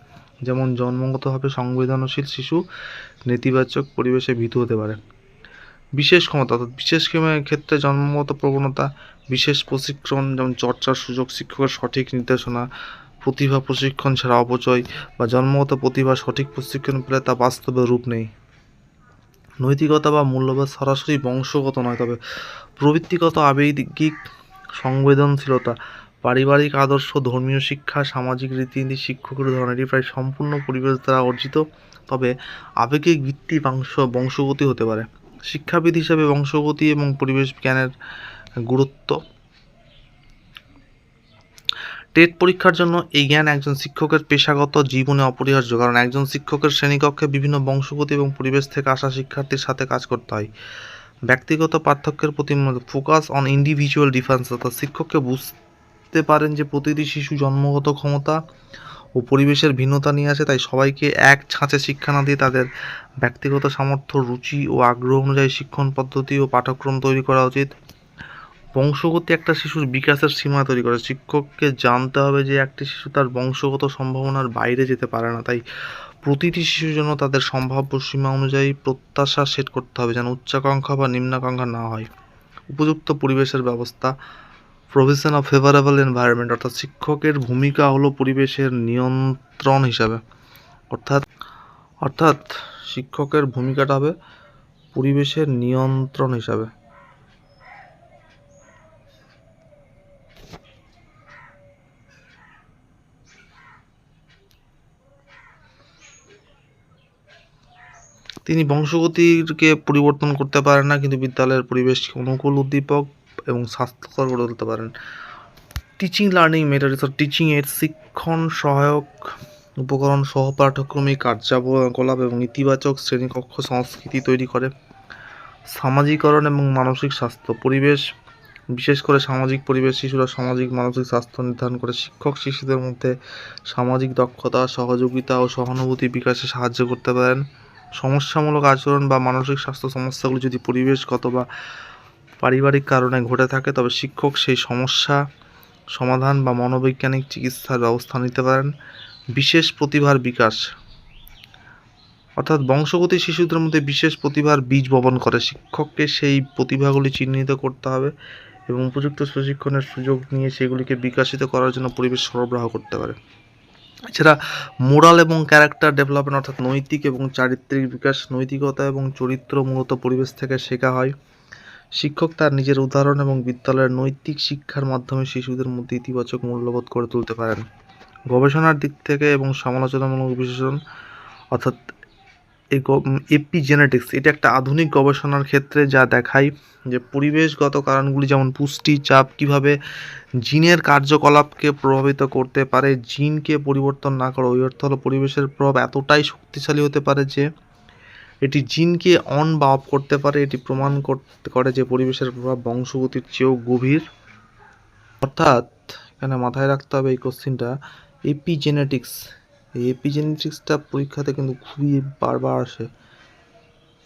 যেমন জন্মগতভাবে সংবেদনশীল শিশু নেতিবাচক পরিবেশে ভীতু হতে পারে। বিশেষ ক্ষমতা, অর্থাৎ বিশেষ ক্ষেত্রে জন্মগত প্রবণতা, বিশেষ প্রশিক্ষণ, যেমন চর্চার সুযোগ, শিক্ষকের সঠিক নির্দেশনা, প্রতিভা প্রশিক্ষণ ছাড়া অপচয়, বা জন্মগত প্রতিভা সঠিক প্রশিক্ষণ পেলে তা বাস্তবে রূপ নেই। নৈতিকতা বা মূল্যবোধ সরাসরি বংশগত নয়, তবে প্রবৃত্তিগত, আবেগিক সংবেদনশীলতা, পারিবারিক আদর্শ, ধর্মীয় শিক্ষা, সামাজিক রীতিনীতি, শিক্ষকের ধরন, এটি প্রায় সম্পূর্ণ পরিবেশ দ্বারা অর্জিত, তবে আবেগিক ভিত্তি বংশগতি হতে পারে। শিক্ষাবিদ হিসাবে বংশগতি এবং পরিবেশ জ্ঞানের গুরুত্ব। টেট পরীক্ষার জন্য এই জ্ঞান একজন শিক্ষকের পেশাগত জীবনে অপরিহার্য, কারণ একজন শিক্ষকের শ্রেণীকক্ষে বিভিন্ন বংশগতি এবং পরিবেশ থেকে আসা শিক্ষার্থীর সাথে কাজ করতে হয়। ব্যক্তিগত পার্থক্যের প্রতি ফোকাস অন ইন্ডিভিজুয়াল ডিফারেন্স, অর্থাৎ শিক্ষককে বুঝতে পারেন যে প্রতিটি শিশু জন্মগত ক্ষমতা ও পরিবেশের ভিন্নতা নিয়ে আসে, তাই সবাইকে এক ছাঁচে শিক্ষা না দিয়ে তাদের ব্যক্তিগত সামর্থ্য, রুচি ও আগ্রহ অনুযায়ী শিক্ষণ পদ্ধতি ও পাঠ্যক্রম তৈরি করা উচিত। বংশগতি একটা শিশুর বিকাশের সীমা তৈরি করে। শিক্ষককে জানতে হবে যে একটি শিশু তার বংশগত সম্ভাবনার বাইরে যেতে পারে না, তাই প্রতিটি শিশুর জন্য তাদের সম্ভাব্য সীমা অনুযায়ী প্রত্যাশা সেট করতে হবে, যেন উচ্চাকাঙ্ক্ষা বা নিম্নাকাঙ্ক্ষা না হয়। উপযুক্ত পরিবেশের ব্যবস্থা, প্রভিশন অফ ফেভারেবল এনভায়রনমেন্ট, অর্থাৎ শিক্ষকের ভূমিকা হলো পরিবেশের নিয়ন্ত্রণ হিসাবে, অর্থাৎ শিক্ষকের ভূমিকাটা হবে পরিবেশের নিয়ন্ত্রণ হিসাবে। তিনি বংশগতিকে পরিবর্তন করতে পারেন না, কিন্তু বিদ্যালয়ের পরিবেশকে অনুকূল, উদ্দীপক এবং স্বাস্থ্যকর করে তুলতে পারেন। টিচিং লার্নিং মেটারিয়ালস, টিচিং এর শিক্ষণ সহায়ক উপকরণ, সহপাঠক্রমিক কার্যকলাপ এবং ইতিবাচক শ্রেণীকক্ষ সংস্কৃতি তৈরি করে। সামাজিকরণ এবং মানসিক স্বাস্থ্য, পরিবেশ, বিশেষ করে সামাজিক পরিবেশ শিশুরা সামাজিক মানসিক স্বাস্থ্য নির্ধারণ করে। শিক্ষক শিশুদের মধ্যে সামাজিক দক্ষতা, সহযোগিতা ও সহানুভূতি বিকাশে সাহায্য করতে পারেন। সমস্যামূলক আচরণ বা মানসিক স্বাস্থ্য সমস্যাগুলি যদি পরিবেশগত বা পারিবারিক কারণে ঘটে থাকে, তবে শিক্ষক সেই সমস্যা সমাধান বা মনোবৈজ্ঞানিক চিকিৎসার ব্যবস্থা নিতে পারেন। বিশেষ প্রতিভার বিকাশ, অর্থাৎ বংশগতি শিশুদের মধ্যে বিশেষ প্রতিভার বীজ বপন করে। শিক্ষককে সেই প্রতিভাগুলি চিহ্নিত করতে হবে এবং উপযুক্ত প্রশিক্ষণের সুযোগ নিয়ে সেগুলিকে বিকশিত করার জন্য পরিবেশ সরবরাহ করতে পারে। এছাড়া মোরাল এবং ক্যারেক্টার ডেভেলপমেন্ট, অর্থাৎ নৈতিক এবং চারিত্রিক বিকাশ, নৈতিকতা এবং চরিত্র মূলত পরিবেশ থেকে শেখা হয়। শিক্ষক তার নিজের উদাহরণ এবং বিদ্যালয়ের নৈতিক শিক্ষার মাধ্যমে শিশুদের মধ্যে ইতিবাচক মূল্যবোধ করে তুলতে পারেন। গবেষণার দিক থেকে এবং সমালোচনামূলক বিশ্লেষণ, অর্থাৎ এপিজেনেটিক্স, এটা একটা আধুনিক গবেষণার ক্ষেত্রে যা দেখায় যে পরিবেশগত কারণগুলি যেমন পুষ্টি, চাপ কীভাবে জিনের কার্যকলাপকে প্রভাবিত করতে পারে। জিনকে পরিবর্তন না করে, ওই অর্থ হলো পরিবেশের প্রভাব এতটাই শক্তিশালী হতে পারে যে এটি জিনকে অন বা অফ করতে পারে। এটি প্রমাণ করে যে পরিবেশের প্রভাব বংশগতির চেয়েও গভীর। অর্থাৎ এখানে মাথায় রাখতে হবে এই কোশ্চিনটা, এপিজেনেটিক্স, এই এপিজেনেটিক্সটা পরীক্ষাতে কিন্তু খুবই বারবার আসে।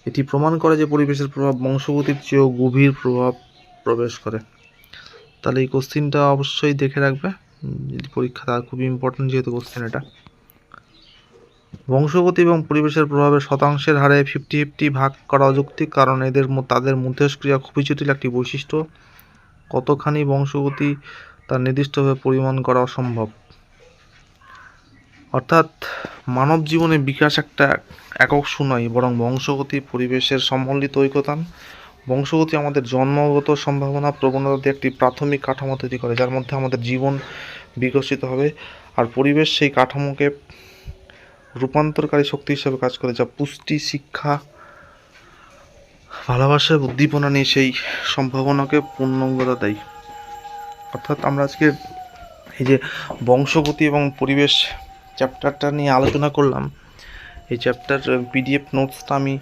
এটি প্রমাণ করে যে পরিবেশের প্রভাব বংশগতির চেয়েও গভীর প্রভাব প্রবেশ করে। তাহলে এই কোশ্চিনটা অবশ্যই দেখে রাখবে পরীক্ষাটা, খুবই ইম্পর্টেন্ট যেহেতু কোশ্চিন এটা। বংশগতি এবং পরিবেশের প্রভাবে শতাংশের হারে 50-50 ভাগ করা অযৌক্তিক, কারণ তাদের মধ্যস্ক্রিয়া খুবই জটিল একটি বৈশিষ্ট্য। কতখানি বংশগতি তার নির্দিষ্টভাবে পরিমাণ করা অসম্ভব। অর্থাৎ মানব জীবনে বিকাশ একটা একক নয়, বরং বংশগতি পরিবেশের সম্মিলিত ঐকতান। বংশগতি আমাদের জন্মগত সম্ভাবনা, প্রবণতা দিয়ে একটি প্রাথমিক কাঠামো তৈরি করে, যার মধ্যে আমাদের জীবন বিকশিত হবে, আর পরিবেশ সেই কাঠামোকে রূপান্তরকারী শক্তি হিসেবে কাজ করে, যা পুষ্টি, শিক্ষা, ভালোবাসা, উদ্দীপনা নিয়ে সেই সম্ভাবনাকে পূর্ণাঙ্গতা দেয়। অর্থাৎ আমরা আজকে এই যে বংশগতি এবং পরিবেশ চ্যাপ্টারটা নিয়ে আলোচনা করলাম, এই চ্যাপ্টার পিডিএফ নোটসটা আমি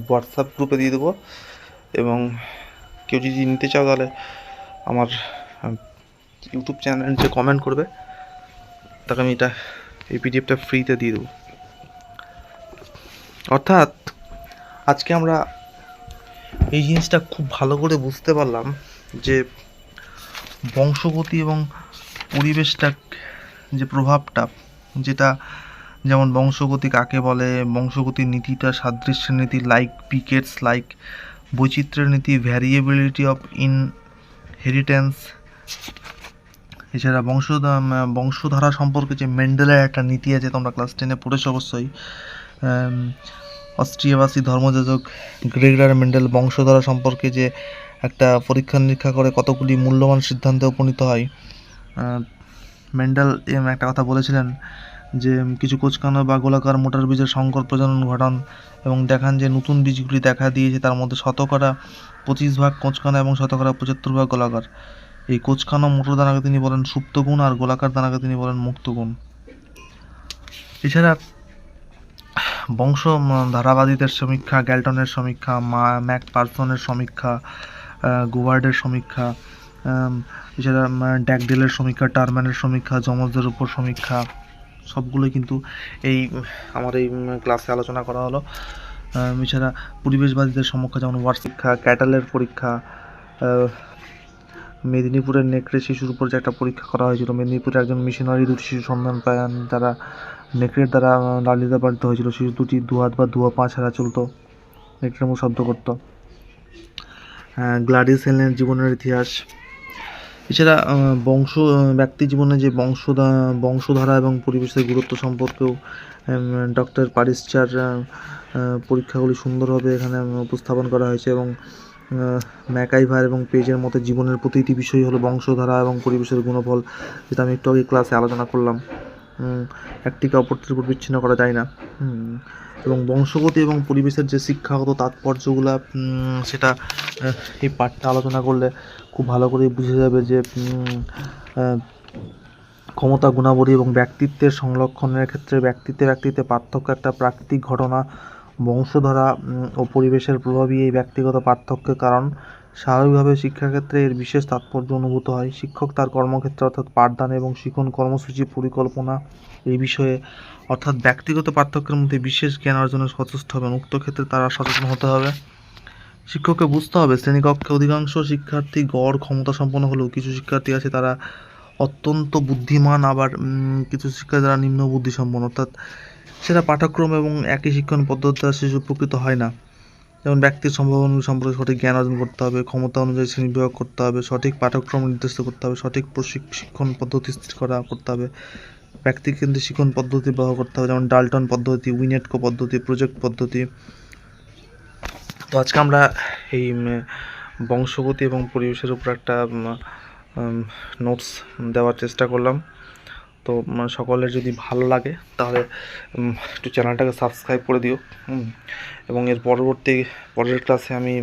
হোয়াটসঅ্যাপ গ্রুপে দিয়ে দেবো, এবং কেউ যদি নিতে চাও তাহলে আমার ইউটিউব চ্যানেল যে কমেন্ট করবে তাকে আমি এই পিডিএফটা ফ্রিতে দিয়ে দেবো। অর্থাৎ আজকে আমরা এই জিনিসটা খুব ভালো করে বুঝতে পারলাম যে বংশগতি এবং পরিবেশটা যে প্রভাবটা, যেটা যেমন বংশগতি কাকে বলে, বংশগতির নীতিটা সাদৃশ্যের নীতি, লাইক পিকেটস লাইক, বৈচিত্র্যের নীতি, ভ্যারিয়েবিলিটি অফ ইনহেরিটেন্স, এছাড়া বংশধারা সম্পর্কে যে মেন্ডেলের একটা নীতি আছে, তোমরা ক্লাস 10-এ পড়েছো অবশ্যই। অস্ট্রিয়াবাসী ধর্মযাজক গ্রেগর মেন্ডেল বংশধারা সম্পর্কে যে একটা পরীক্ষা নিরীক্ষা করে কতগুলি মূল্যবান সিদ্ধান্তে উপনীত হয়। মেন্ডেল একটা কথা বলেছিলেন যে কিছু কোচকানো বা গোলাকার মোটার বীজের সংকর প্রজনন ঘটান এবং দেখান যে নতুন বীজগুলি দেখা দিয়েছে তার মধ্যে 25% কোচকানো এবং 75% গোলাকার। এই কোচকানো মোটর দানাকে তিনি বলেন সুপ্তগুণ, আর গোলাকার দানাকে তিনি বলেন মুক্তগুণ। এছাড়া বংশ ধারাবাদীদের সমীক্ষা, গ্যালটনের সমীক্ষা, ম্যাকপারসনের সমীক্ষা, গোভার্ডের সমীক্ষা, এছাড়া ড্যাকডেলের সমীক্ষা, টারম্যানের সমীক্ষা, যমজদের উপর সমীক্ষা, সবগুলোই কিন্তু এই আমার এই ক্লাসে আলোচনা করা হলো। এছাড়া পরিবেশবাদীদের সমীক্ষা যেমন ওয়ার্ড শিক্ষা, ক্যাটালের পরীক্ষা, মেদিনীপুরের নেকড়ে শিশুর উপর যে একটা পরীক্ষা করা হয়েছিল, মেদিনীপুরে একজন মিশনারি দুটি শিশু সন্ধান পান, তারা নেকড়ের দ্বারা লালিত পালিত হয়েছিল। শিশু দুটি দুহাত বা দুপা ছাড়া চলতো, নেকড়ের মতো শব্দ করতো। গ্লাডিস হেলেনের জীবনের ইতিহাস। এছাড়া ব্যক্তি জীবনে যে বংশধারা এবং পরিবেশের গুরুত্ব সম্পর্কেও ডক্টর পারিশ্চার পরীক্ষাগুলি সুন্দরভাবে এখানে উপস্থাপন করা হয়েছে, এবং ম্যাকাইভার এবং পেজের মতে জীবনের প্রতিটি বিষয় হলো বংশধারা এবং পরিবেশের গুণফল, যেটা আমি একটু আগে ক্লাসে আলোচনা করলাম। একটিকে অপরটির উপর বিচ্ছিন্ন করা যায় না। এবং বংশগতি এবং পরিবেশের যে শিক্ষাগত তাৎপর্যগুলো, সেটা এই পাঠটা আলোচনা করলে খুব ভালো করে বুঝে যাবে যে ক্ষমতা, গুণাবলী এবং ব্যক্তিত্বের সংরক্ষণের ক্ষেত্রে ব্যক্তিত্বে পার্থক্য একটা প্রাকৃতিক ঘটনা। বংশধারা ও পরিবেশের প্রভাবই এই ব্যক্তিগত পার্থক্যের কারণ। স্বাভাবিকভাবে শিক্ষাক্ষেত্রে এর বিশেষ তাৎপর্য অনুভূত হয়। শিক্ষক তার কর্মক্ষেত্রে অর্থাৎ পাঠদান এবং শিক্ষণ কর্মসূচি পরিকল্পনা এই বিষয়ে অর্থাৎ ব্যক্তিগত পার্থক্যের মধ্যে বিশেষ জ্ঞান অর্জনে সচেষ্ট হবেন। উক্ত ক্ষেত্রে তারা সচেতন হতে হবে। শিক্ষককে বুঝতে হবে শ্রেণীকক্ষে অধিকাংশ শিক্ষার্থী গড় ক্ষমতা সম্পন্ন হলেও কিছু শিক্ষার্থী আছে তারা অত্যন্ত বুদ্ধিমান, আবার কিছু শিক্ষার্থী যারা নিম্ন বুদ্ধিসম্পন্ন, অর্থাৎ সেটা পাঠ্যক্রম এবং একই শিক্ষণ পদ্ধতি দ্বারা শিশু উপকৃত হয় না। যেমন ব্যক্তির সম্ভাবনা সম্পর্কে সঠিক জ্ঞান অর্জন করতে হবে, ক্ষমতা অনুযায়ী শ্রেণীবিভাগ করতে হবে, সঠিক পাঠ্যক্রম নির্দিষ্ট করতে হবে, সঠিক প্রশিক্ষণ পদ্ধতি স্থির করতে হবে, ব্যক্তিকেন্দ্রিক শিক্ষণ পদ্ধতি ব্যবহার করতে হবে, যেমন ডাল্টন পদ্ধতি, উইনেটকো পদ্ধতি, প্রজেক্ট পদ্ধতি। তো আজকে আমরা এই বংশগতি এবং পরিবেশের উপর একটা নোটস দেওয়ার চেষ্টা করলাম। তো সকলের যদি ভালো লাগে তাহলে একটু চ্যানেলটাকে সাবস্ক্রাইব করে দিও, এবং এর পরের ক্লাসে আমি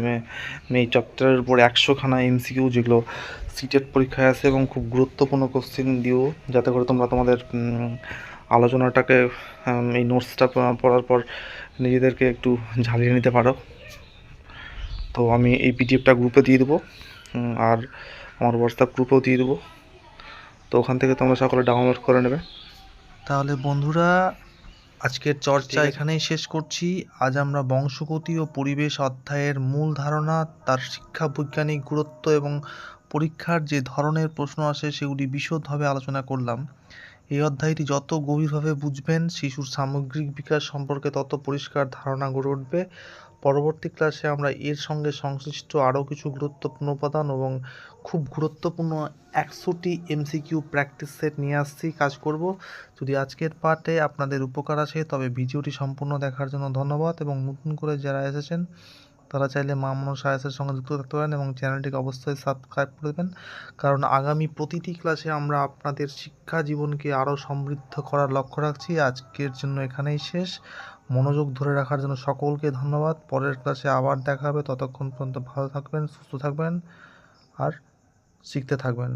এই চ্যাপ্টারের উপর 100খানা এমসিকিউ যেগুলো সিটেট পরীক্ষায় আছে এবং খুব গুরুত্বপূর্ণ কোশ্চেন দিও, যাতে করে তোমরা তোমাদের আলোচনাটাকে এই নোটসটা পড়ার পর নিজেদেরকে একটু ঝালিয়ে নিতে পারো। তো আমি এই পিডিএফটা গ্রুপে দিয়ে দেবো, আর আমার হোয়াটসঅ্যাপ গ্রুপেও দিয়ে দেবো। তো ওখান থেকে তোমরা সকলে ডাউনলোড করে নেবে। তাহলে বন্ধুরা, আজকের চর্চা এখানেই শেষ করছি। আজ আমরা বংশগতি ও পরিবেশ অধ্যায়ের মূল ধারণা, তার শিক্ষা বৈজ্ঞানিক গুরুত্ব এবং পরীক্ষার যে ধরনের প্রশ্ন আসে সেগুলি বিশদভাবে আলোচনা করলাম। এই অধ্যায়টি যত গভীরভাবে বুঝবেন শিশুর সামগ্রিক বিকাশ সম্পর্কে তত পরিষ্কার ধারণা গড়ে উঠবে। পরবর্তী ক্লাসে আমরা এর সঙ্গে সংশ্লিষ্ট আরও কিছু গুরুত্বপূর্ণ উপাদান এবং খুব গুরুত্বপূর্ণ 100টি এমসিকিউ প্র্যাকটিস সেট নিয়ে আসছি, কাজ করব। যদি আজকের পাঠে আপনাদের উপকার আসে তবে ভিডিওটি সম্পূর্ণ দেখার জন্য ধন্যবাদ, এবং নতুন করে যারা এসেছেন তারা চাইলে মা মনসা আইএসের সঙ্গে যুক্ত থাকতে পারেন এবং চ্যানেলটিকে অবশ্যই সাবস্ক্রাইব করে দেবেন, কারণ আগামী প্রতিটি ক্লাসে আমরা আপনাদের শিক্ষা জীবনকে আরও সমৃদ্ধ করার লক্ষ্য রাখছি। আজকের জন্য এখানেই শেষ। মনোযোগ ধরে রাখার জন্য সকলকে ধন্যবাদ। পরের ক্লাসে আবার দেখা হবে, ততক্ষণ পর্যন্ত ভালো থাকবেন, সুস্থ থাকবেন, আর শিখতে থাকবেন।